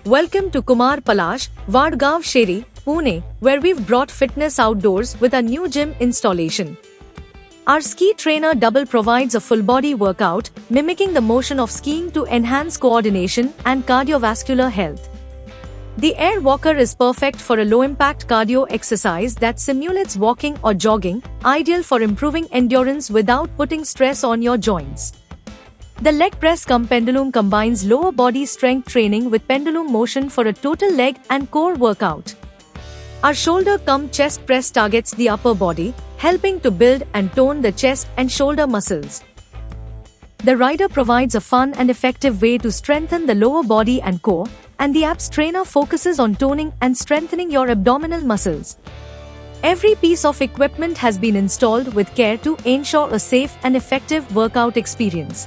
Welcome to Kumar Palaash, Wadgaon, Sheri, Pune, where we've brought fitness outdoors with a new gym installation. Our ski trainer double provides a full-body workout, mimicking the motion of skiing to enhance coordination and cardiovascular health. The air walker is perfect for a low-impact cardio exercise that simulates walking or jogging, ideal for improving endurance without putting stress on your joints. The leg press cum pendulum combines lower body strength training with pendulum motion for a total leg and core workout. Our shoulder cum chest press targets the upper body, helping to build and tone the chest and shoulder muscles. The rider provides a fun and effective way to strengthen the lower body and core, and the abs trainer focuses on toning and strengthening your abdominal muscles. Every piece of equipment has been installed with care to ensure a safe and effective workout experience.